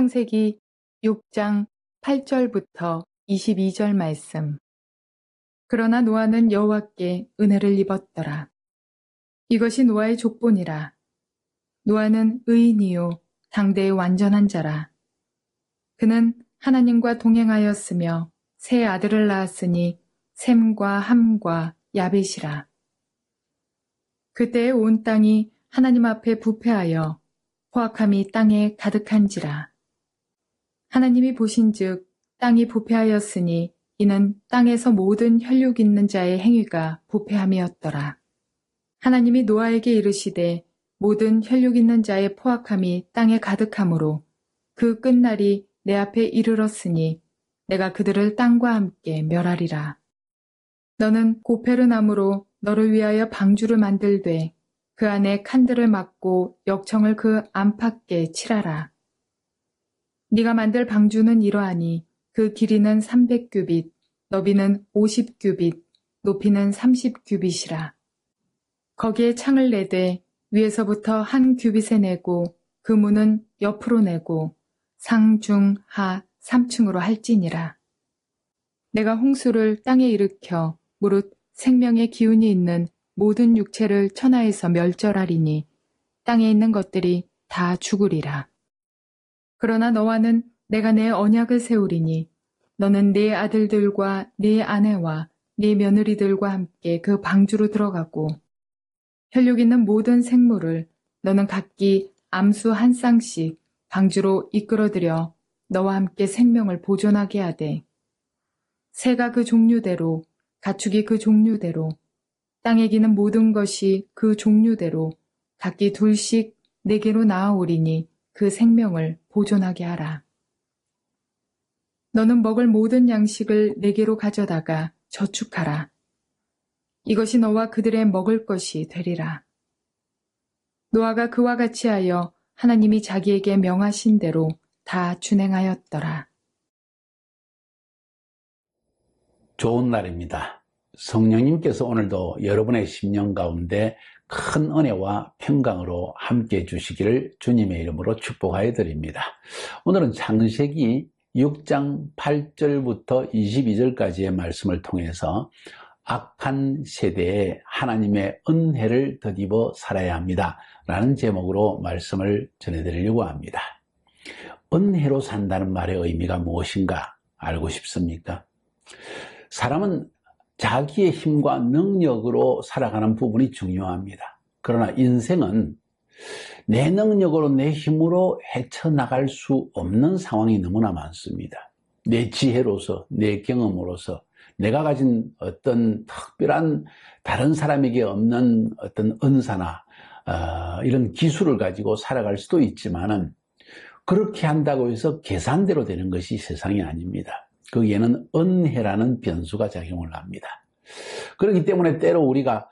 창세기 6장 8절부터 22절 말씀. 그러나 노아는 여호와께 은혜를 입었더라. 이것이 노아의 족본이라. 노아는 의인이요 당대의 완전한 자라. 그는 하나님과 동행하였으며 세 아들을 낳았으니 셈과 함과 야벳이라. 그때에 온 땅이 하나님 앞에 부패하여 포악함이 땅에 가득한지라. 하나님이 보신즉 땅이 부패하였으니 이는 땅에서 모든 혈육 있는 자의 행위가 부패함이었더라. 하나님이 노아에게 이르시되 모든 혈육 있는 자의 포악함이 땅에 가득하므로 그 끝날이 내 앞에 이르렀으니 내가 그들을 땅과 함께 멸하리라. 너는 고페르 나무로 너를 위하여 방주를 만들되 그 안에 칸들을 막고 역청을 그 안팎에 칠하라. 네가 만들 방주는 이러하니 그 길이는 300규빗, 너비는 50규빗, 높이는 30규빗이라. 거기에 창을 내되 위에서부터 한 규빗에 내고 그 문은 옆으로 내고 상, 중, 하 3층으로 할지니라. 내가 홍수를 땅에 일으켜 무릇 생명의 기운이 있는 모든 육체를 천하에서 멸절하리니 땅에 있는 것들이 다 죽으리라. 그러나 너와는 내가 내 언약을 세우리니 너는 네 아들들과 네 아내와 네 며느리들과 함께 그 방주로 들어가고 혈육 있는 모든 생물을 너는 각기 암수 한 쌍씩 방주로 이끌어들여 너와 함께 생명을 보존하게 하되 새가 그 종류대로 가축이 그 종류대로 땅에 기는 모든 것이 그 종류대로 각기 둘씩 내게로 나아오리니 그 생명을 보존하게 하라. 너는 먹을 모든 양식을 내게로 가져다가 저축하라. 이것이 너와 그들의 먹을 것이 되리라. 노아가 그와 같이 하여 하나님이 자기에게 명하신 대로 다 준행하였더라. 좋은 날입니다. 성령님께서 오늘도 여러분의 심령 가운데 큰 은혜와 평강으로 함께해 주시기를 주님의 이름으로 축복하여 드립니다. 오늘은 창세기 6장 8절부터 22절까지의 말씀을 통해서 악한 세대에 하나님의 은혜를 덧입어 살아야 합니다 라는 제목으로 말씀을 전해드리려고 합니다. 은혜로 산다는 말의 의미가 무엇인가 알고 싶습니까? 사람은 자기의 힘과 능력으로 살아가는 부분이 중요합니다. 그러나 인생은 내 능력으로 내 힘으로 헤쳐나갈 수 없는 상황이 너무나 많습니다. 내 지혜로서 내 경험으로서 내가 가진 어떤 특별한 다른 사람에게 없는 어떤 은사나 이런 기술을 가지고 살아갈 수도 있지만은 그렇게 한다고 해서 계산대로 되는 것이 세상이 아닙니다. 거기에는 은혜라는 변수가 작용을 합니다. 그렇기 때문에 때로 우리가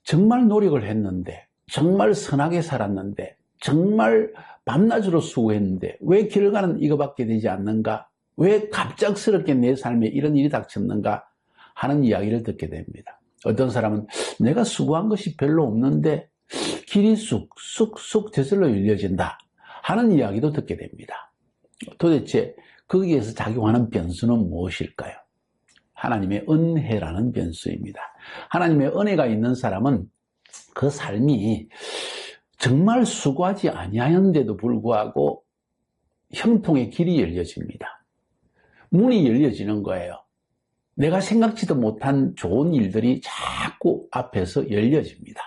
정말 노력을 했는데 정말 선하게 살았는데 정말 밤낮으로 수고했는데 왜 결과는 이거밖에 되지 않는가? 왜 갑작스럽게 내 삶에 이런 일이 닥쳤는가? 하는 이야기를 듣게 됩니다. 어떤 사람은 내가 수고한 것이 별로 없는데 길이 쑥쑥쑥 저절로 열려진다 하는 이야기도 듣게 됩니다. 도대체 거기에서 작용하는 변수는 무엇일까요? 하나님의 은혜라는 변수입니다. 하나님의 은혜가 있는 사람은 그 삶이 정말 수고하지 아니하였는데도 불구하고 형통의 길이 열려집니다. 문이 열려지는 거예요. 내가 생각지도 못한 좋은 일들이 자꾸 앞에서 열려집니다.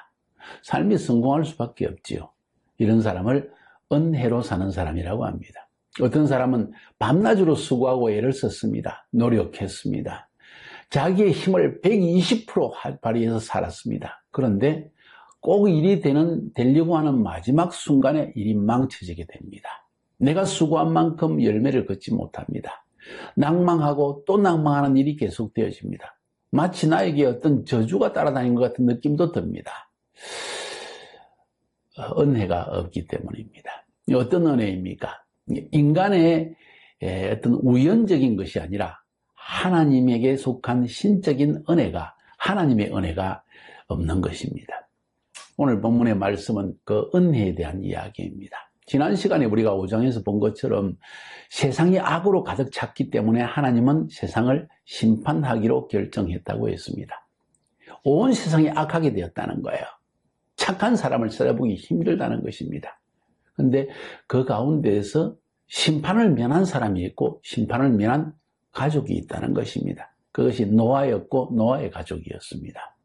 삶이 성공할 수밖에 없지요. 이런 사람을 은혜로 사는 사람이라고 합니다. 어떤 사람은 밤낮으로 수고하고 애를 썼습니다. 노력했습니다. 자기의 힘을 120% 발휘해서 살았습니다. 그런데 꼭 일이 되려고 하는 마지막 순간에 일이 망쳐지게 됩니다. 내가 수고한 만큼 열매를 걷지 못합니다. 낭망하고 또 낭망하는 일이 계속되어집니다. 마치 나에게 어떤 저주가 따라다니는 것 같은 느낌도 듭니다. 은혜가 없기 때문입니다. 어떤 은혜입니까? 인간의 어떤 우연적인 것이 아니라 하나님에게 속한 신적인 은혜가, 하나님의 은혜가 없는 것입니다. 오늘 본문의 말씀은 그 은혜에 대한 이야기입니다. 지난 시간에 우리가 5장에서 본 것처럼 세상이 악으로 가득 찼기 때문에 하나님은 세상을 심판하기로 결정했다고 했습니다. 온 세상이 악하게 되었다는 거예요. 착한 사람을 찾아보기 힘들다는 것입니다. 그런데 그 가운데에서 심판을 면한 사람이 있고 심판을 면한 가족이 있다는 것입니다. 그것이 노아였고 노아의 가족이었습니다.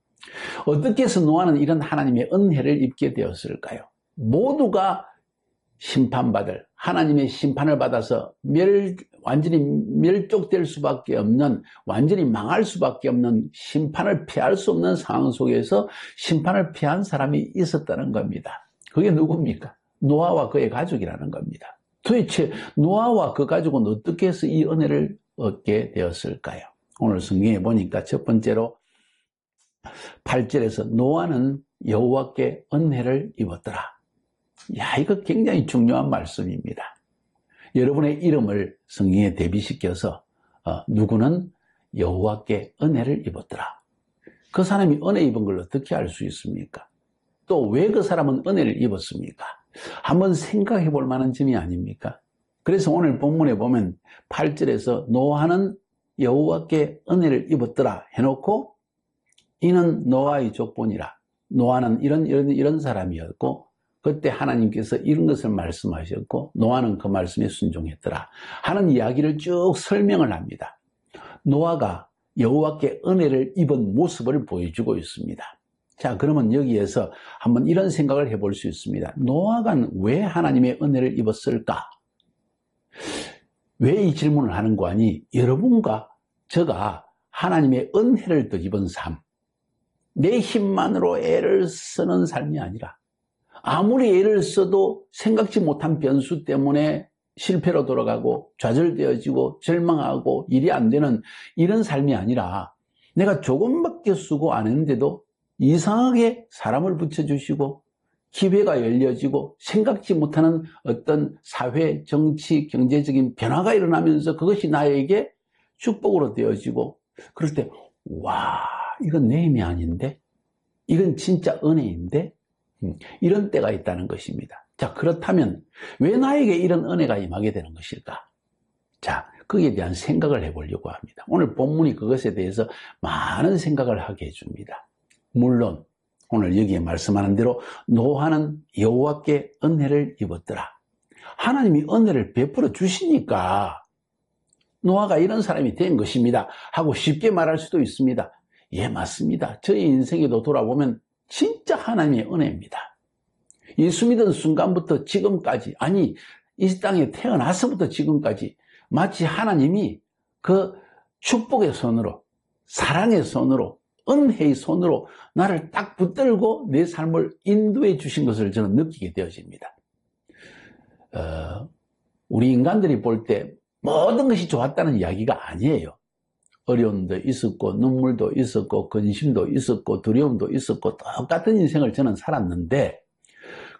어떻게 해서 노아는 이런 하나님의 은혜를 입게 되었을까요? 모두가 심판받을, 하나님의 심판을 받아서 완전히 멸족될 수밖에 없는, 완전히 망할 수밖에 없는, 심판을 피할 수 없는 상황 속에서 심판을 피한 사람이 있었다는 겁니다. 그게 누굽니까? 노아와 그의 가족이라는 겁니다. 도대체 노아와 그 가족은 어떻게 해서 이 은혜를 얻게 되었을까요? 오늘 성경에 보니까 첫 번째로 8절에서 노아는 여호와께 은혜를 입었더라. 야, 이거 굉장히 중요한 말씀입니다. 여러분의 이름을 성경에 대비시켜서 누구는 여호와께 은혜를 입었더라. 그 사람이 은혜 입은 걸 어떻게 알 수 있습니까? 또 왜 그 사람은 은혜를 입었습니까? 한번 생각해 볼 만한 점이 아닙니까? 그래서 오늘 본문에 보면 8절에서 노아는 여호와께 은혜를 입었더라 해놓고 이는 노아의 족본이라. 노아는 이런 사람이었고 그때 하나님께서 이런 것을 말씀하셨고 노아는 그 말씀에 순종했더라 하는 이야기를 쭉 설명을 합니다. 노아가 여호와께 은혜를 입은 모습을 보여주고 있습니다. 자, 그러면 여기에서 한번 이런 생각을 해볼 수 있습니다. 노아가 왜 하나님의 은혜를 입었을까? 왜 이 질문을 하는 거 아니? 여러분과 저가 하나님의 은혜를 더 입은 삶, 내 힘만으로 애를 쓰는 삶이 아니라 아무리 애를 써도 생각지 못한 변수 때문에 실패로 돌아가고 좌절되어지고 절망하고 일이 안 되는 이런 삶이 아니라 내가 조금밖에 쓰고 안 했는데도 이상하게 사람을 붙여주시고 기회가 열려지고 생각지 못하는 어떤 사회, 정치, 경제적인 변화가 일어나면서 그것이 나에게 축복으로 되어지고 그럴 때 와, 이건 내 힘이 아닌데? 이건 진짜 은혜인데? 이런 때가 있다는 것입니다. 자, 그렇다면 왜 나에게 이런 은혜가 임하게 되는 것일까? 자, 거기에 대한 생각을 해보려고 합니다. 오늘 본문이 그것에 대해서 많은 생각을 하게 해줍니다. 물론 오늘 여기에 말씀하는 대로 노아는 여호와께 은혜를 입었더라. 하나님이 은혜를 베풀어 주시니까 노아가 이런 사람이 된 것입니다 하고 쉽게 말할 수도 있습니다. 예, 맞습니다. 저희 인생에도 돌아보면 진짜 하나님의 은혜입니다. 예수 믿은 순간부터 지금까지, 아니 이 땅에 태어나서부터 지금까지 마치 하나님이 그 축복의 손으로, 사랑의 손으로, 은혜의 손으로 나를 딱 붙들고 내 삶을 인도해 주신 것을 저는 느끼게 되어집니다. 우리 인간들이 볼 때 모든 것이 좋았다는 이야기가 아니에요. 어려움도 있었고 눈물도 있었고 근심도 있었고 두려움도 있었고 똑같은 인생을 저는 살았는데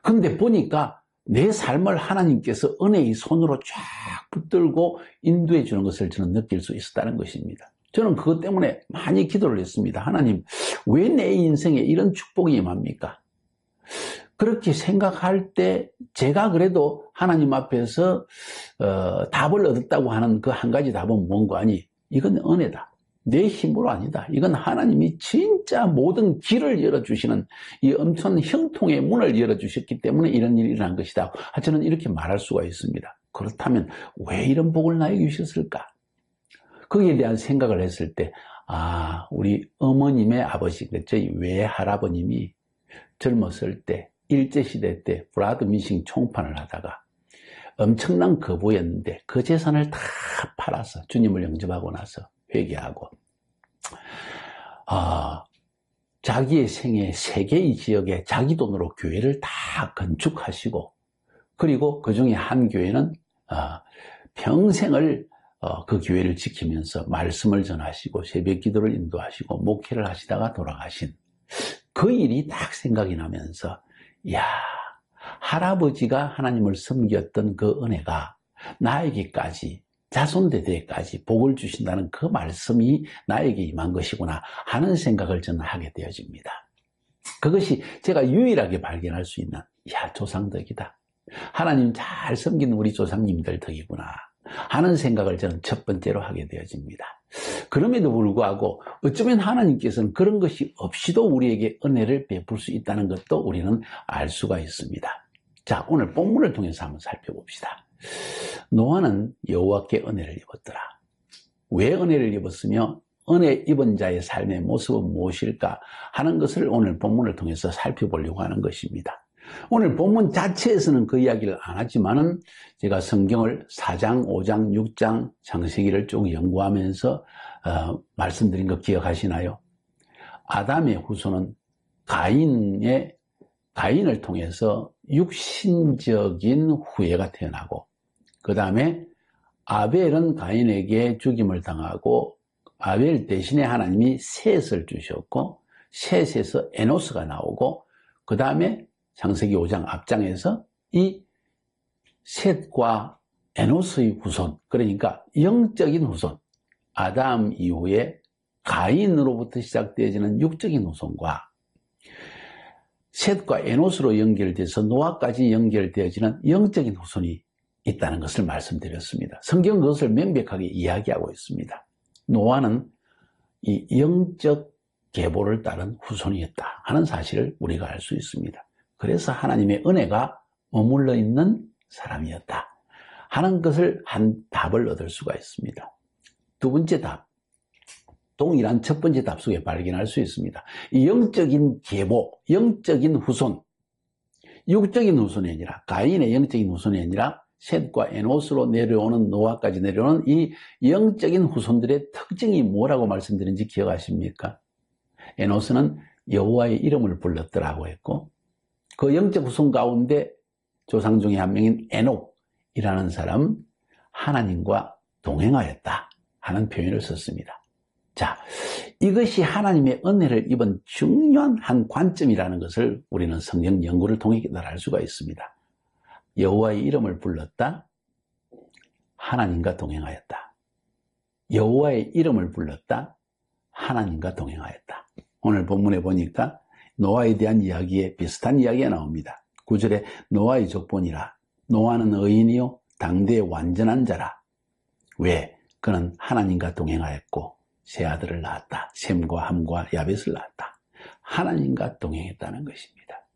근데 보니까 내 삶을 하나님께서 은혜의 손으로 쫙 붙들고 인도해 주는 것을 저는 느낄 수 있었다는 것입니다. 저는 그것 때문에 많이 기도를 했습니다. 하나님, 왜 내 인생에 이런 축복이 임합니까? 그렇게 생각할 때 제가 그래도 하나님 앞에서 답을 얻었다고 하는 그 한 가지 답은 뭔가 아니, 이건 은혜다. 내 힘으로 아니다. 이건 하나님이 진짜 모든 길을 열어주시는 이 엄청난 형통의 문을 열어주셨기 때문에 이런 일이 일어난 것이다. 저는 이렇게 말할 수가 있습니다. 그렇다면 왜 이런 복을 나에게 주셨을까? 거기에 대한 생각을 했을 때 우리 어머님의 아버지, 저희 외할아버님이 젊었을 때 일제시대 때 브라드미싱 총판을 하다가 엄청난 거부였는데 그 재산을 다 팔아서 주님을 영접하고 나서 회개하고 자기의 생애 세 개의 지역에 자기 돈으로 교회를 다 건축하시고 그리고 그 중에 한 교회는 평생을 그 교회를 지키면서 말씀을 전하시고 새벽 기도를 인도하시고 목회를 하시다가 돌아가신 그 일이 딱 생각이 나면서 할아버지가 하나님을 섬겼던 그 은혜가 나에게까지 자손대대까지 복을 주신다는 그 말씀이 나에게 임한 것이구나 하는 생각을 저는 하게 되어집니다. 그것이 제가 유일하게 발견할 수 있는 조상덕이다. 하나님 잘 섬기는 우리 조상님들 덕이구나 하는 생각을 저는 첫 번째로 하게 되어집니다. 그럼에도 불구하고 어쩌면 하나님께서는 그런 것이 없이도 우리에게 은혜를 베풀 수 있다는 것도 우리는 알 수가 있습니다. 자, 오늘 본문을 통해서 한번 살펴봅시다. 노아는 여호와께 은혜를 입었더라. 왜 은혜를 입었으며 은혜 입은 자의 삶의 모습은 무엇일까 하는 것을 오늘 본문을 통해서 살펴보려고 하는 것입니다. 오늘 본문 자체에서는 그 이야기를 안 하지만은 제가 성경을 4장, 5장, 6장, 창세기를 쭉 연구하면서 말씀드린 거 기억하시나요? 아담의 후손은 가인을 통해서 육신적인 후예가 태어나고, 그 다음에 아벨은 가인에게 죽임을 당하고, 아벨 대신에 하나님이 셋을 주셨고, 셋에서 에노스가 나오고, 그 다음에 창세기 5장 앞장에서 이 셋과 에노스의 후손, 그러니까 영적인 후손, 아담 이후에 가인으로부터 시작되어지는 육적인 후손과 셋과 에노스로 연결돼서 노아까지 연결되어지는 영적인 후손이 있다는 것을 말씀드렸습니다. 성경은 그것을 명백하게 이야기하고 있습니다. 노아는 이 영적 계보를 따른 후손이었다 하는 사실을 우리가 알 수 있습니다. 그래서 하나님의 은혜가 머물러 있는 사람이었다 하는 것을 한 답을 얻을 수가 있습니다. 두 번째 답, 동일한 첫 번째 답 속에 발견할 수 있습니다. 이 영적인 계보, 영적인 후손, 육적인 후손이 아니라, 가인의 영적인 후손이 아니라 셋과 에노스로 내려오는, 노아까지 내려오는 이 영적인 후손들의 특징이 뭐라고 말씀드린지 기억하십니까? 에노스는 여호와의 이름을 불렀더라고 했고, 그 영적 후손 가운데 조상 중에 한 명인 에녹이라는 사람, 하나님과 동행하였다 하는 표현을 썼습니다. 자, 이것이 하나님의 은혜를 입은 중요한 한 관점이라는 것을 우리는 성경 연구를 통해 깨달을 수가 있습니다. 여호와의 이름을 불렀다, 하나님과 동행하였다. 여호와의 이름을 불렀다, 하나님과 동행하였다. 오늘 본문에 보니까 노아에 대한 이야기에 비슷한 이야기가 나옵니다. 9절에 노아의 족본이라, 노아는 의인이요 당대의 완전한 자라. 왜? 그는 하나님과 동행하였고 세 아들을 낳았다. 셈과 함과 야벳을 낳았다. 하나님과 동행했다는 것입니다.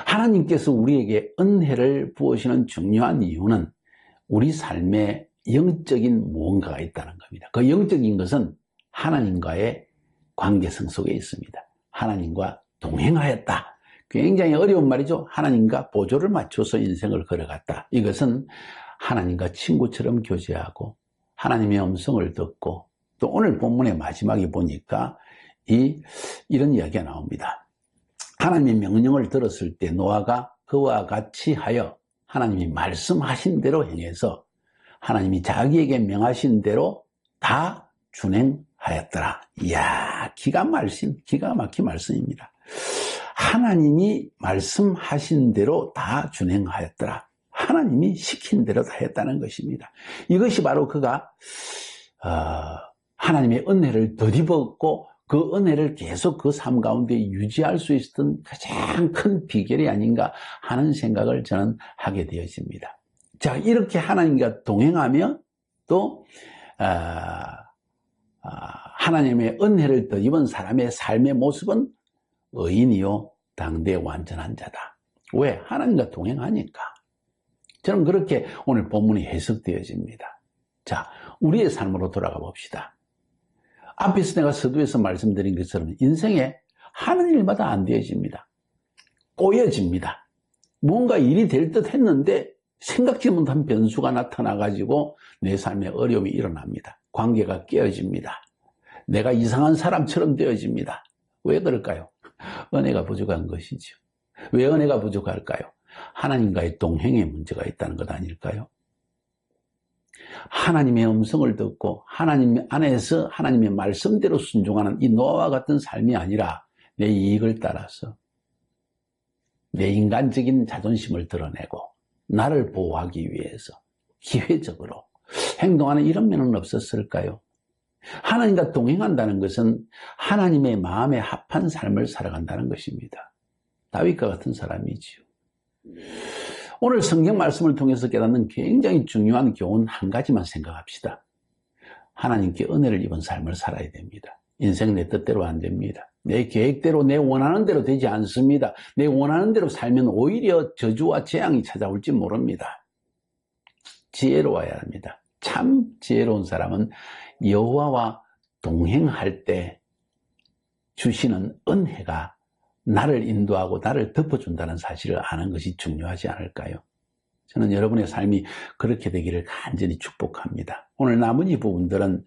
하나님께서 우리에게 은혜를 부으시는 중요한 이유는 우리 삶에 영적인 무언가가 있다는 겁니다. 그 영적인 것은 하나님과의 관계성 속에 있습니다. 하나님과 동행하였다. 굉장히 어려운 말이죠. 하나님과 보조를 맞춰서 인생을 걸어갔다. 이것은 하나님과 친구처럼 교제하고 하나님의 음성을 듣고, 또 오늘 본문의 마지막에 보니까 이런 이야기가 나옵니다. 하나님의 명령을 들었을 때 노아가 그와 같이 하여 하나님이 말씀하신 대로 행해서 하나님이 자기에게 명하신 대로 다 준행하였더라. 이야, 기가 막힌 말씀입니다. 하나님이 말씀하신 대로 다 준행하였더라. 하나님이 시킨 대로 다 했다는 것입니다. 이것이 바로 그가 하나님의 은혜를 덧입었고 그 은혜를 계속 그 삶 가운데 유지할 수 있었던 가장 큰 비결이 아닌가 하는 생각을 저는 하게 되어집니다. 자, 이렇게 하나님과 동행하며 또 하나님의 은혜를 덧입은 사람의 삶의 모습은 의인이요 당대의 완전한 자다. 왜? 하나님과 동행하니까. 저는 그렇게 오늘 본문이 해석되어집니다. 자, 우리의 삶으로 돌아가 봅시다. 앞에서 내가 서두에서 말씀드린 것처럼 인생에 하는 일마다 안 되어집니다. 꼬여집니다. 뭔가 일이 될 듯 했는데 생각지 못한 변수가 나타나가지고 내 삶에 어려움이 일어납니다. 관계가 깨어집니다. 내가 이상한 사람처럼 되어집니다. 왜 그럴까요? 은혜가 부족한 것이죠. 왜 은혜가 부족할까요? 하나님과의 동행에 문제가 있다는 것 아닐까요? 하나님의 음성을 듣고 하나님 안에서 하나님의 말씀대로 순종하는 이 노아와 같은 삶이 아니라 내 이익을 따라서 내 인간적인 자존심을 드러내고 나를 보호하기 위해서 기회적으로 행동하는 이런 면은 없었을까요? 하나님과 동행한다는 것은 하나님의 마음에 합한 삶을 살아간다는 것입니다. 다윗과 같은 사람이지요. 오늘 성경 말씀을 통해서 깨닫는 굉장히 중요한 교훈 한 가지만 생각합시다. 하나님께 은혜를 입은 삶을 살아야 됩니다. 인생 내 뜻대로 안 됩니다. 내 계획대로, 내 원하는 대로 되지 않습니다. 내 원하는 대로 살면 오히려 저주와 재앙이 찾아올지 모릅니다. 지혜로워야 합니다. 참 지혜로운 사람은 여호와와 동행할 때 주시는 은혜가 나를 인도하고 나를 덮어준다는 사실을 아는 것이 중요하지 않을까요? 저는 여러분의 삶이 그렇게 되기를 간절히 축복합니다. 오늘 나머지 부분들은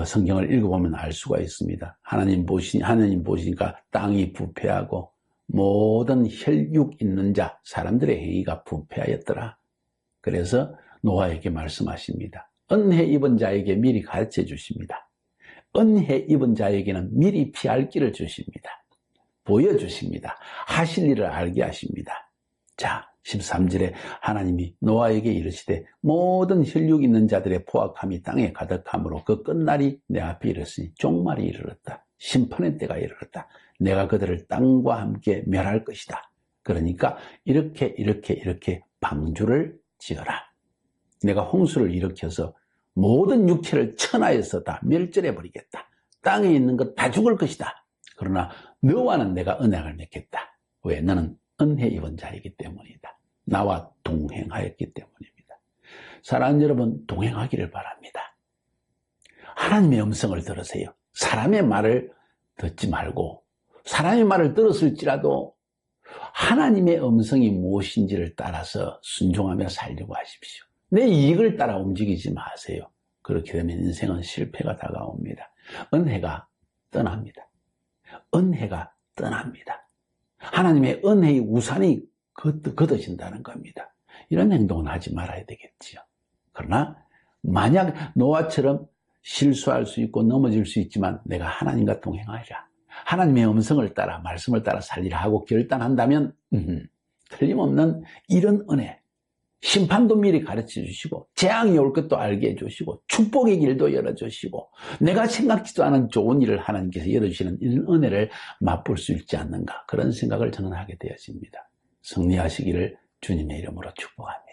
성경을 읽어보면 알 수가 있습니다. 하나님 보시니까 땅이 부패하고 모든 혈육 있는 자, 사람들의 행위가 부패하였더라. 그래서 노아에게 말씀하십니다. 은혜 입은 자에게 미리 가르쳐 주십니다. 은혜 입은 자에게는 미리 피할 길을 주십니다. 보여주십니다. 하실 일을 알게 하십니다. 자, 13절에 하나님이 노아에게 이르시되 모든 혈육 있는 자들의 포악함이 땅에 가득함으로 그 끝날이 내 앞에 이르렀으니 종말이 이르렀다. 심판의 때가 이르렀다. 내가 그들을 땅과 함께 멸할 것이다. 그러니까 이렇게 방주를 지어라. 내가 홍수를 일으켜서 모든 육체를 천하에서 다 멸절해 버리겠다. 땅에 있는 것 다 죽을 것이다. 그러나 너와는 내가 언약을 맺겠다. 왜? 너는 은혜 입은 자이기 때문이다. 나와 동행하였기 때문입니다. 사랑하는 여러분, 동행하기를 바랍니다. 하나님의 음성을 들으세요. 사람의 말을 듣지 말고, 사람의 말을 들었을지라도 하나님의 음성이 무엇인지를 따라서 순종하며 살려고 하십시오. 내 이익을 따라 움직이지 마세요. 그렇게 되면 인생은 실패가 다가옵니다. 은혜가 떠납니다. 은혜가 떠납니다. 하나님의 은혜의 우산이 걷어진다는 겁니다. 이런 행동은 하지 말아야 되겠지요. 그러나 만약 노아처럼 실수할 수 있고 넘어질 수 있지만 내가 하나님과 동행하리라. 하나님의 음성을 따라 말씀을 따라 살리라 하고 결단한다면 틀림없는 이런 은혜, 심판도 미리 가르쳐 주시고 재앙이 올 것도 알게 해주시고 축복의 길도 열어주시고 내가 생각지도 않은 좋은 일을 하나님께서 열어주시는 이런 은혜를 맛볼 수 있지 않는가, 그런 생각을 저는 하게 되었습니다. 승리하시기를 주님의 이름으로 축복합니다.